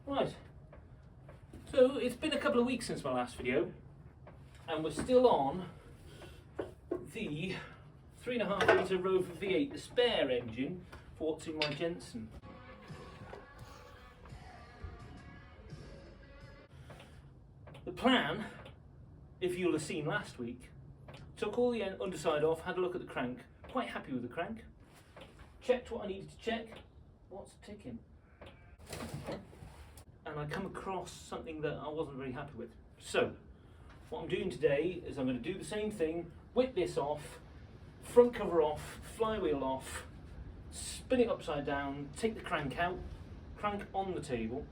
Right, so it's been a couple of weeks since my last video, and we're still on the 3.5 litre Rover V8, the spare engine for what's in my Jensen. The plan, if you'll have seen last week, took all the underside off, had a look at the crank, quite happy with the crank, checked what I needed to check, what's ticking, and I come across something that I wasn't very happy with. So what I'm doing today is I'm going to do the same thing, whip this off, front cover off, flywheel off, spin it upside down, take the crank out, crank on the table,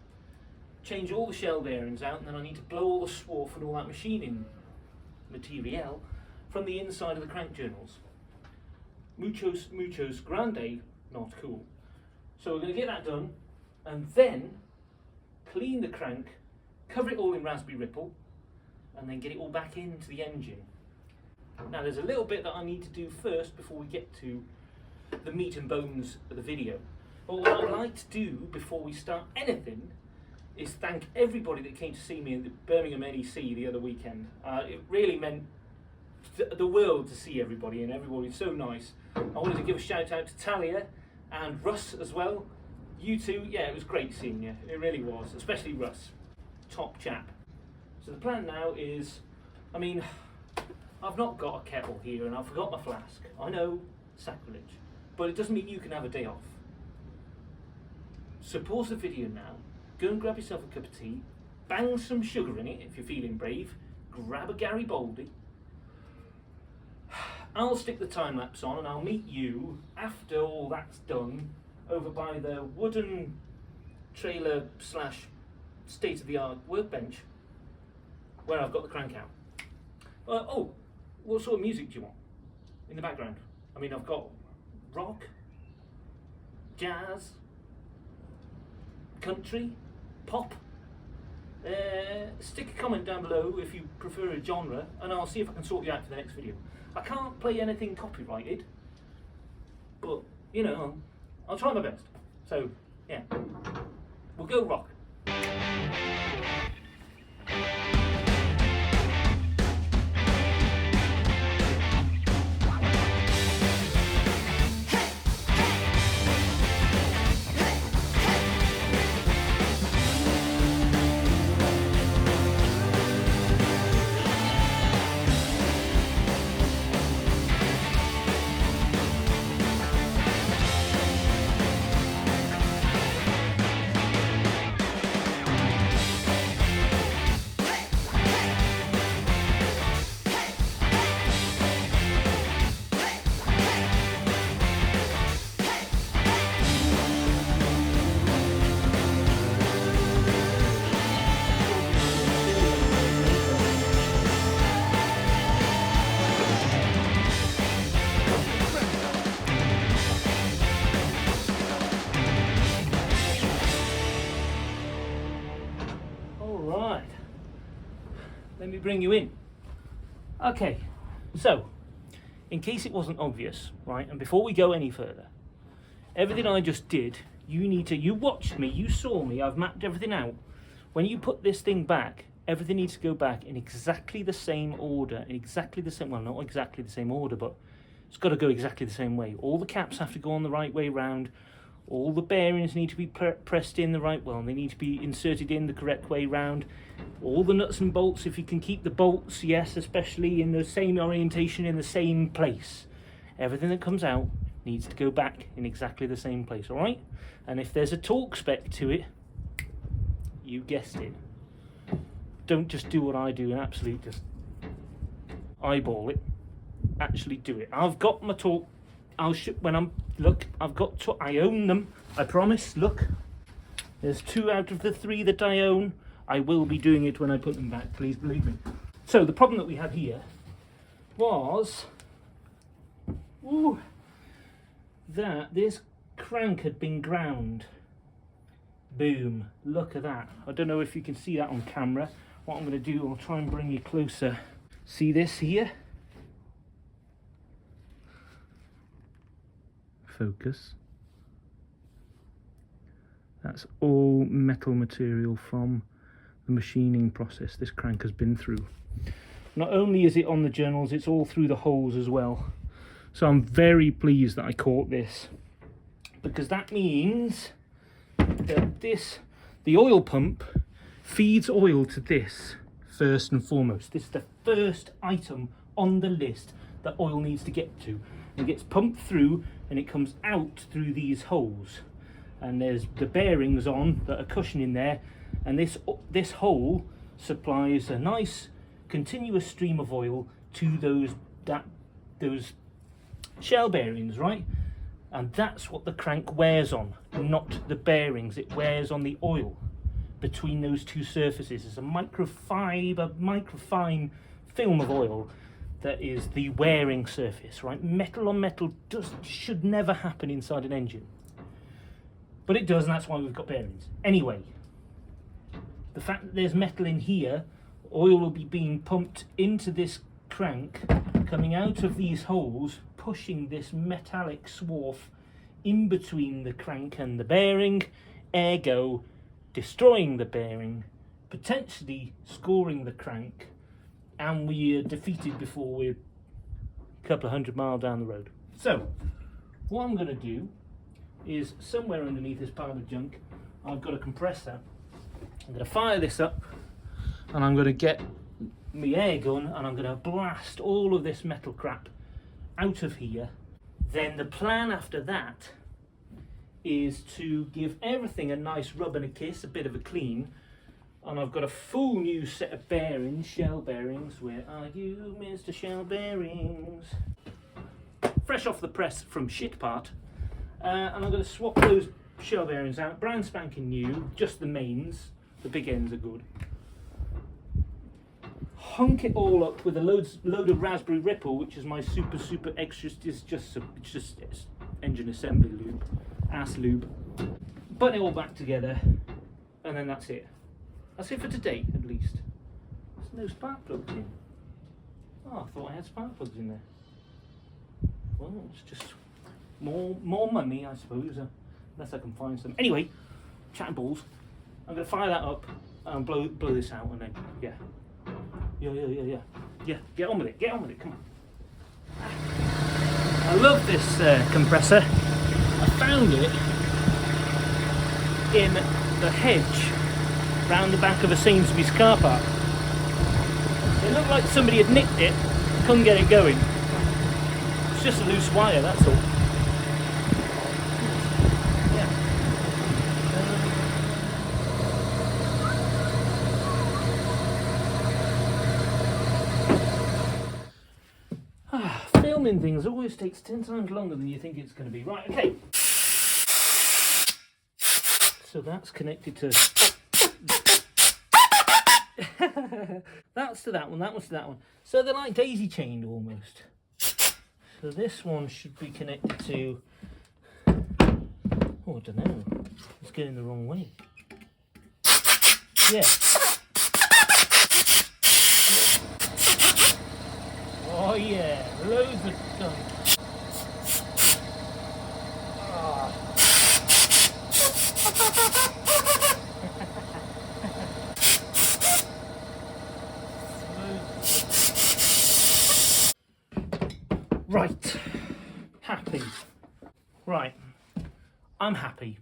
change all the shell bearings out, and then I need to blow all the swarf and all that machining material from the inside of the crank journals. Muchos grande, not cool. So we're going to get that done, and then clean the crank, cover it all in Raspberry Ripple, and then get it all back into the engine. Now there's a little bit that I need to do first before we get to the meat and bones of the video. But what I'd like to do before we start anything is thank everybody that came to see me at the Birmingham NEC the other weekend. It really meant the world to see everybody, and everybody was so nice. I wanted to give a shout out to Talia and Russ as well. You two, yeah, it was great seeing you. It really was, especially Russ. Top chap. So the plan now is, I mean, I've not got a kettle here and I forgot my flask. I know, sacrilege. But it doesn't mean you can have a day off. So pause the video now, go and grab yourself a cup of tea, bang some sugar in it if you're feeling brave, grab a Garibaldi. I'll stick the time lapse on and I'll meet you after all that's done over by the wooden trailer / state-of-the-art workbench where I've got the crank out. Oh, what sort of music do you want in the background? I mean, I've got rock, jazz, country, pop. Stick a comment down below if you prefer a genre, and I'll see if I can sort you out for the next video. I can't play anything copyrighted, but you know, I'll try my best. So yeah, we'll go rock. Let me bring you in. Okay, so in case it wasn't obvious, right, and before we go any further, everything I just did, you watched me, you saw me, I've mapped everything out. When you put this thing back, everything needs to go back in exactly the same order, well, not exactly the same order, but it's got to go exactly the same way. All the caps have to go on the right way round. All the bearings need to be pressed in the right, well, they need to be inserted in the correct way round. All the nuts and bolts, if you can keep the bolts, yes, especially in the same orientation, in the same place. Everything that comes out needs to go back in exactly the same place, all right? And if there's a torque spec to it, you guessed it. Don't just do what I do and absolutely just eyeball it. Actually do it. I've got my torque. I own them, I promise. Look, there's 2 out of the 3 that I own. I will be doing it when I put them back, please believe me. So the problem that we had here was that this crank had been ground. Boom, look at that. I don't know if you can see that on camera. What I'm going to do, I'll try and bring you closer. See this here? Focus. That's all metal material from the machining process this crank has been through. Not only is it on the journals, it's all through the holes as well. So I'm very pleased that I caught this, because that means that the oil pump feeds oil to this first and foremost. This is the first item on the list that oil needs to get to. It gets pumped through and it comes out through these holes. And there's the bearings on that are cushioning there, and this hole supplies a nice continuous stream of oil to those shell bearings, right? And that's what the crank wears on, not the bearings. It wears on the oil between those two surfaces. It's a microfine film of oil that is the wearing surface, right? Metal on metal should never happen inside an engine. But it does, and that's why we've got bearings. Anyway, the fact that there's metal in here, oil will be being pumped into this crank, coming out of these holes, pushing this metallic swarf in between the crank and the bearing, ergo destroying the bearing, potentially scoring the crank, and we are defeated before we're a couple of 100 miles down the road. So, what I'm going to do is, somewhere underneath this pile of junk, I've got a compressor. I'm going to fire this up, and I'm going to get my air gun, and I'm going to blast all of this metal crap out of here. Then the plan after that is to give everything a nice rub and a kiss, a bit of a clean, and I've got a full new set of bearings, shell bearings. Where are you, Mr. Shell Bearings? Fresh off the press from shit part. And I'm going to swap those shell bearings out, brand spanking new, just the mains, the big ends are good. Hunk it all up with a load of raspberry ripple, which is my super extra, it's just engine assembly lube, ass lube. Put it all back together, and then that's it. That's it for today, at least. There's no spark plugs in. Oh, I thought I had spark plugs in there. Well, it's just more money, I suppose, unless I can find some. Anyway, chatting balls. I'm going to fire that up and blow this out, and then yeah, get on with it, come on. I love this compressor. I found it in the hedge round the back of a Sainsbury's car park. It looked like somebody had nicked it, couldn't get it going. It's just a loose wire, that's all. Filming things always takes 10 times longer than you think it's going to be. Right, okay. So that's connected to... That's to that one, that one's to that one. So they're like daisy chained almost. So this one should be connected to... Oh, I don't know. It's going the wrong way. Yeah. Oh yeah, loads of gunk. Oh. Right, happy. Right, I'm happy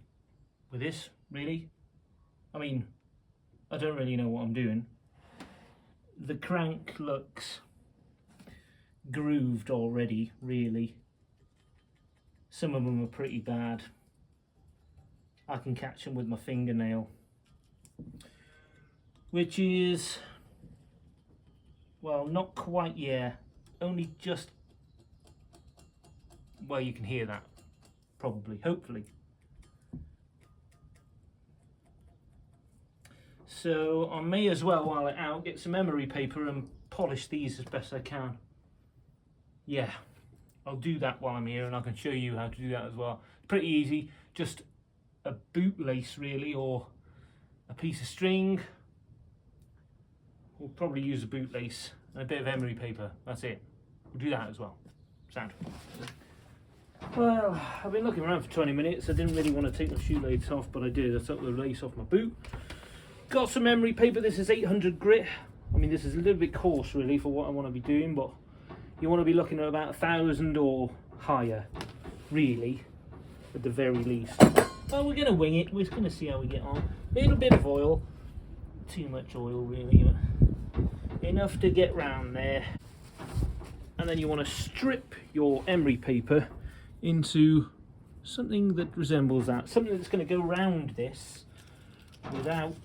with this, really. I mean, I don't really know what I'm doing. The crank looks grooved already, really. Some of them are pretty bad. I can catch them with my fingernail, which is, well, not quite, yeah, only just, well, you can hear that, probably, hopefully. So I may as well, while it's out, get some emery paper and polish these as best I can. Yeah, I'll do that while I'm here, and I can show you how to do that as well. It's pretty easy, just a bootlace really, or a piece of string. We'll probably use a bootlace and a bit of emery paper, that's it. We'll do that as well. Sound. Well, I've been looking around for 20 minutes. I didn't really want to take my shoelace off, but I did. I took the lace off my boot. Got some emery paper. This is 800 grit. I mean, this is a little bit coarse really for what I want to be doing, but you want to be looking at about 1,000 or higher, really, at the very least. Well, we're going to wing it. We're just going to see how we get on. A little bit of oil. Too much oil, really. Enough to get round there. And then you want to strip your emery paper into something that resembles that. Something that's going to go round this without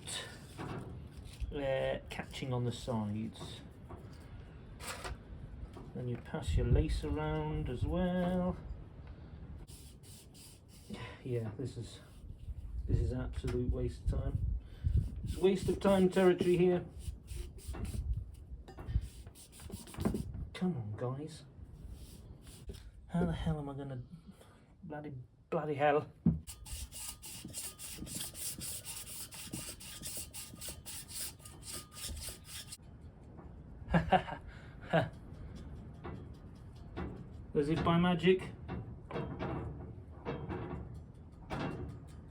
catching on the sides. Then you pass your lace around as well. Yeah, this is absolute waste of time. It's waste of time territory here. Come on, guys. How the hell am I gonna bloody hell? As if by magic,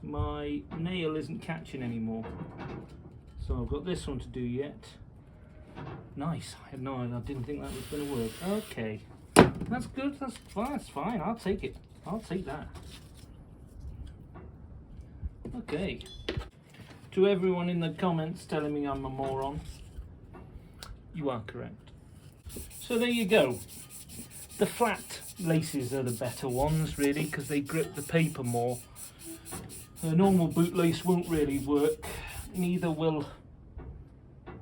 my nail isn't catching anymore. So I've got this one to do yet. Nice. I had no idea. I didn't think that was going to work. Okay. That's good. That's fine. I'll take it. I'll take that. Okay. To everyone in the comments telling me I'm a moron, you are correct. So there you go. The flat laces are the better ones, really, because they grip the paper more. The normal boot lace won't really work. Neither will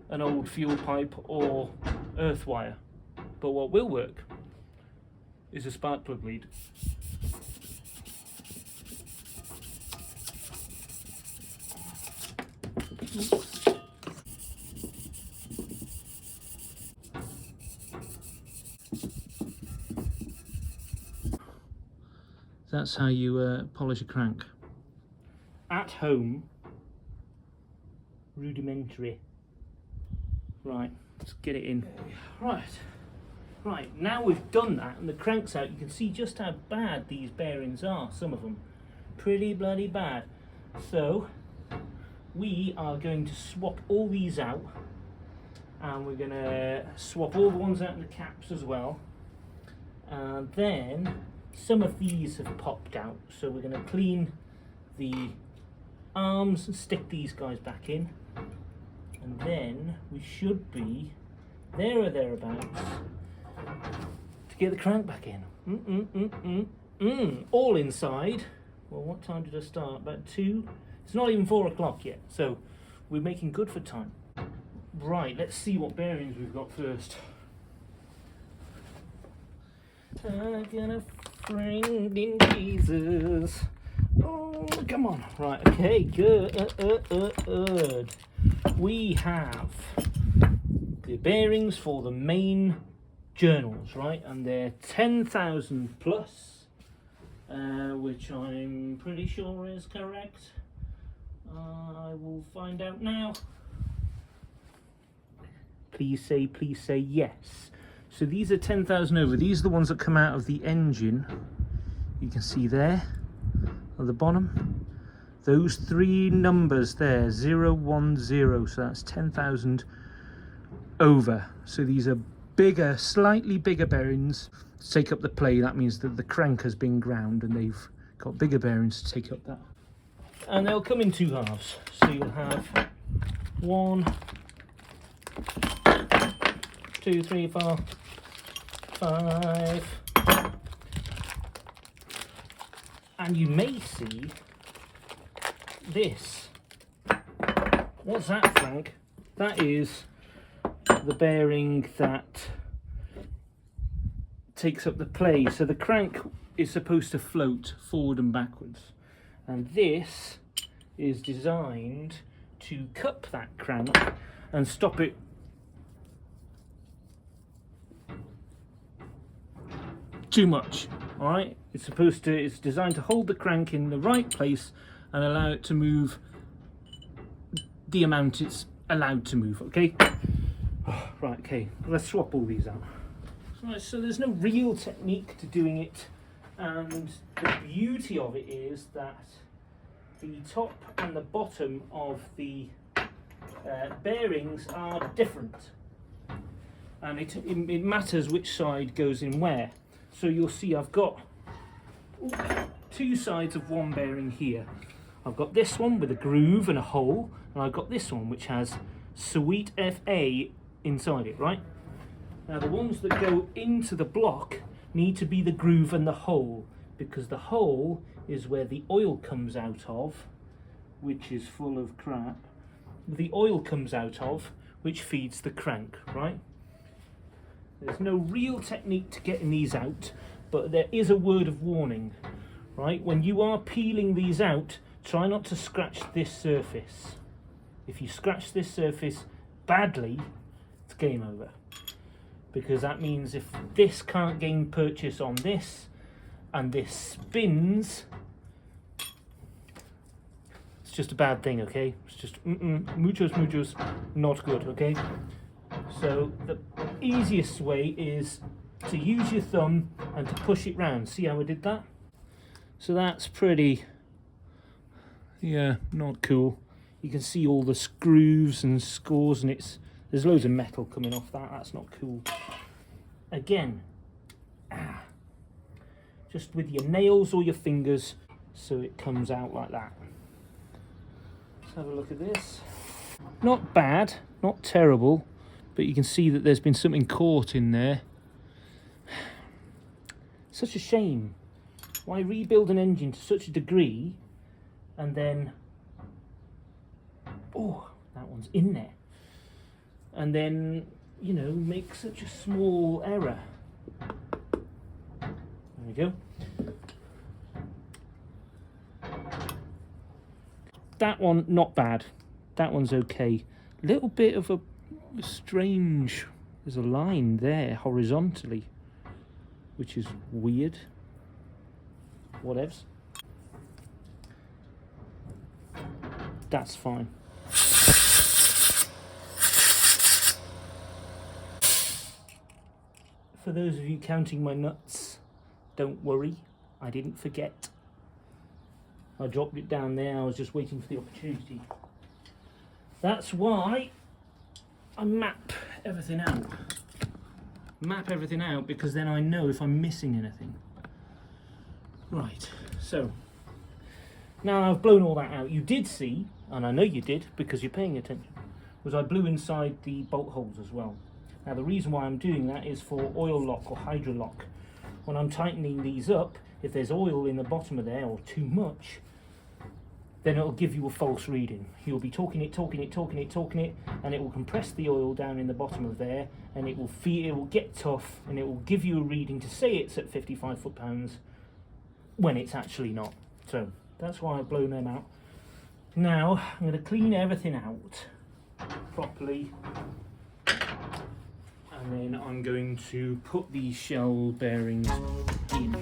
an old fuel pipe or earth wire. But what will work is a spark plug lead. That's how you polish a crank. At home, rudimentary. Right, let's get it in. Right, now we've done that and the crank's out, you can see just how bad these bearings are, some of them. Pretty bloody bad. So, we are going to swap all these out, and we're going to swap all the ones out in the caps as well. And then, some of these have popped out, so we're going to clean the arms and stick these guys back in. And then we should be there or thereabouts to get the crank back in. All inside. Well, what time did I start? About 2? It's not even 4 o'clock yet, so we're making good for time. Right, let's see what bearings we've got first. I got a friend in Jesus. Oh, come on. Right, okay, good. We have the bearings for the main journals, right? And they're 10,000 plus, which I'm pretty sure is correct. I will find out now. Please say yes. So these are 10,000 over. These are the ones that come out of the engine. You can see there at the bottom. Those 3 numbers there, 010, so that's 10,000 over. So these are bigger, slightly bigger bearings to take up the play. That means that the crank has been ground and they've got bigger bearings to take up that. And they'll come in 2 halves. So you'll have 1, 2, 3, 4, 5. And you may see this. What's that, Frank? That is the bearing that takes up the play. So the crank is supposed to float forward and backwards. And this is designed to cup that crank and stop it too much. All right, it's designed to hold the crank in the right place and allow it to move the amount it's allowed to move. Okay. Right. Okay. Let's swap all these out. Right. So there's no real technique to doing it And the beauty of it is that the top and the bottom of the bearings are different, and it matters which side goes in where. So you'll see I've got two sides of one bearing here. I've got this one with a groove and a hole, and I've got this one which has Sweet FA inside it, right? Now the ones that go into the block need to be the groove and the hole, because the hole is where the oil comes out of, which is full of crap. The oil comes out of, which feeds the crank, right? There's no real technique to getting these out, but there is a word of warning, right? When you are peeling these out, try not to scratch this surface. If you scratch this surface badly, it's game over. Because that means if this can't gain purchase on this, and this spins, it's just a bad thing, okay? It's just muchos, not good, okay? So the easiest way is to use your thumb and to push it round. See how I did that? So that's pretty, yeah, not cool. You can see all the grooves and scores, and there's loads of metal coming off that. That's not cool. Again, just with your nails or your fingers, so it comes out like that. Let's have a look at this. Not bad, not terrible, but you can see that there's been something caught in there. Such a shame. Why rebuild an engine to such a degree and then, oh, that one's in there, and then, you know, make such a small error. There we go. That one, not bad. That one's okay. Little bit of a strange, there's a line there horizontally, which is weird. Whatevs. That's fine. For those of you counting my nuts, don't worry, I didn't forget. I dropped it down there, I was just waiting for the opportunity. That's why I map everything out. Map everything out, because then I know if I'm missing anything. Right, so now I've blown all that out. You did see, and I know you did because you're paying attention, was I blew inside the bolt holes as well. Now the reason why I'm doing that is for oil lock or hydro lock. When I'm tightening these up, if there's oil in the bottom of there or too much, then it'll give you a false reading. You'll be talking it, and it will compress the oil down in the bottom of there, and it will get tough, and it will give you a reading to say it's at 55 foot-pounds when it's actually not. So that's why I've blown them out. Now I'm going to clean everything out properly, and then I'm going to put these shell bearings in.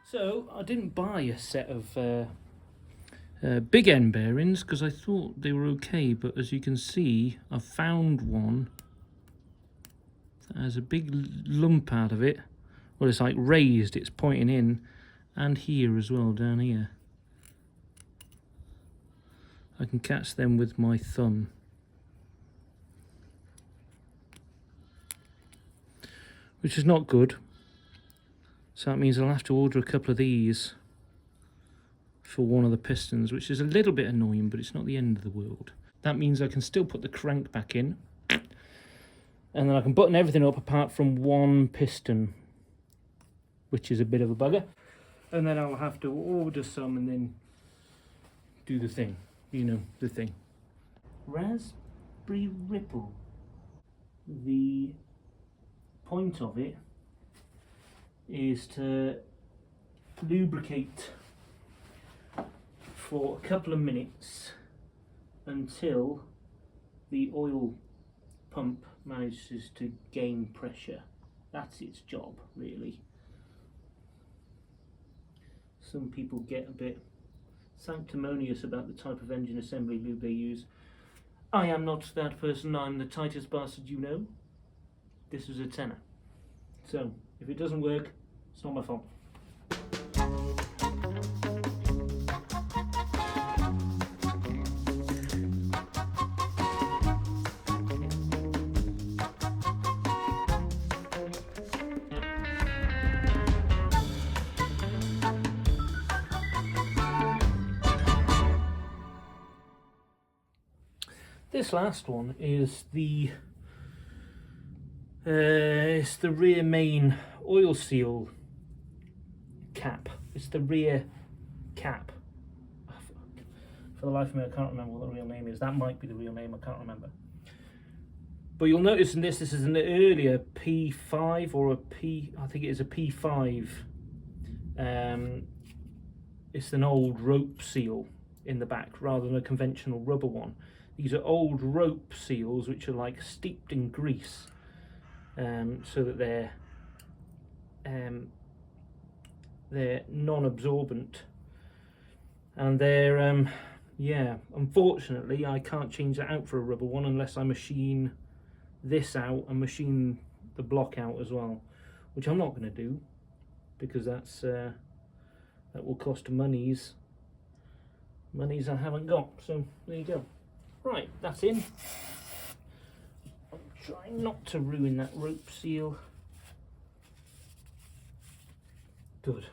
So I didn't buy a set of big end bearings because I thought they were okay, but as you can see, I found one that has a big lump out of it. Well, it's like raised, it's pointing in, and here as well, down here. I can catch them with my thumb. Which is not good. So that means I'll have to order a couple of these for one of the pistons, which is a little bit annoying, but it's not the end of the world. That means I can still put the crank back in, and then I can button everything up apart from one piston, which is a bit of a bugger. And then I'll have to order some and then do the thing, you know, the thing. Raspberry Ripple. The point of it is to lubricate for a couple of minutes until the oil pump manages to gain pressure. That's its job, really. some people get a bit sanctimonious about the type of engine assembly lube they use. I am not that person. I'm the tightest bastard you know. This is a tenner. So if it doesn't work, it's not my fault. This last one is it's the rear main oil seal cap. It's the rear cap. For the life of me, I can't remember what the real name is. That might be the real name, I can't remember. But you'll notice in this is an earlier P5 or a P, I think it is a P5. It's an old rope seal in the back rather than a conventional rubber one. These are old rope seals which are like steeped in grease, so that they're non-absorbent, and they're yeah, unfortunately I can't change that out for a rubber one unless I machine this out and machine the block out as well, which I'm not going to do because that's that will cost monies I haven't got. So there you go. Right, that's in. I'm trying not to ruin that rope seal. Good.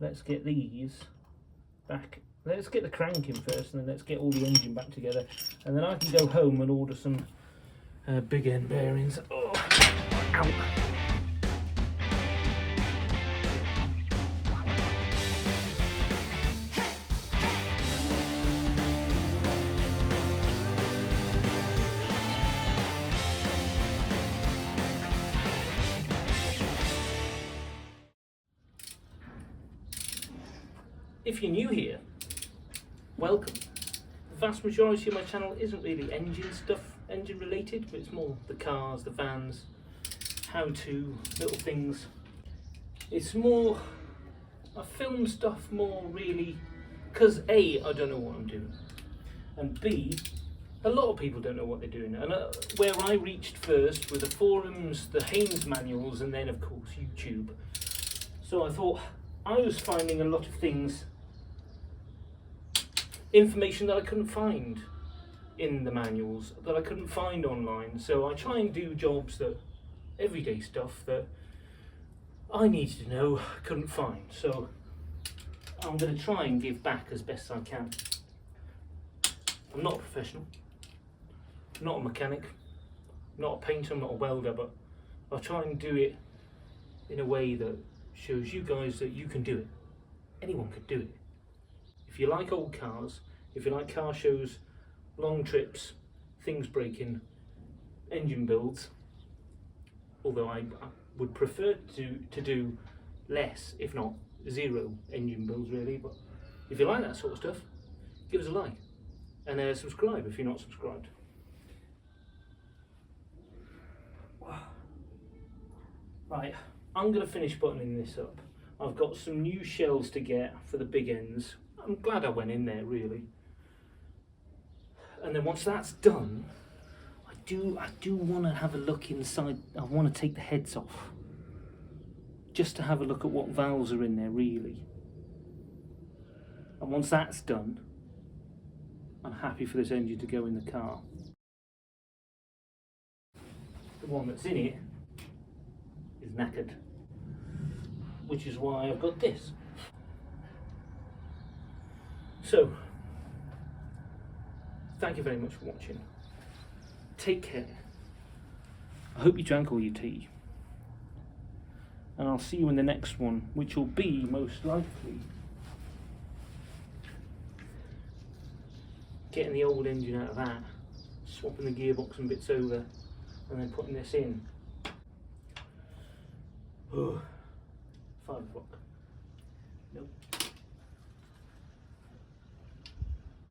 Let's get these back. Let's get the crank in first, and then let's get all the engine back together, and then I can go home and order some big end bearings. Oh, ow. If you're new here, welcome. The vast majority of my channel isn't really engine stuff, engine related, but it's more the cars, the vans, how-to, little things. It's more, I film stuff more really, because A, I don't know what I'm doing, and B, a lot of people don't know what they're doing. And where I reached first were the forums, the Haynes manuals, and then of course YouTube. So I thought, I was finding a lot of things, information that I couldn't find in the manuals, that I couldn't find online. So I try and do jobs that, everyday stuff that I needed to know, couldn't find. So I'm going to try and give back as best I can. I'm not a professional, I'm not a mechanic, I'm not a painter, I'm not a welder, but I'll try and do it in a way that shows you guys that you can do it. Anyone could do it. If you like old cars, if you like car shows, long trips, things breaking, engine builds, although I would prefer to do less, if not zero engine builds really, but if you like that sort of stuff, give us a like and subscribe if you're not subscribed. Right, I'm going to finish buttoning this up. I've got some new shells to get for the big ends. I'm glad I went in there really. And then once that's done, I do want to have a look inside. I want to take the heads off, just to have a look at what valves are in there really. And once that's done, I'm happy for this engine to go in the car. The one that's in it is knackered, which is why I've got this. So, thank you very much for watching. Take care. I hope you drank all your tea. And I'll see you in the next one, which will be, most likely, getting the old engine out of that, swapping the gearbox and bits over, and then putting this in. Oh, 5 o'clock. Nope.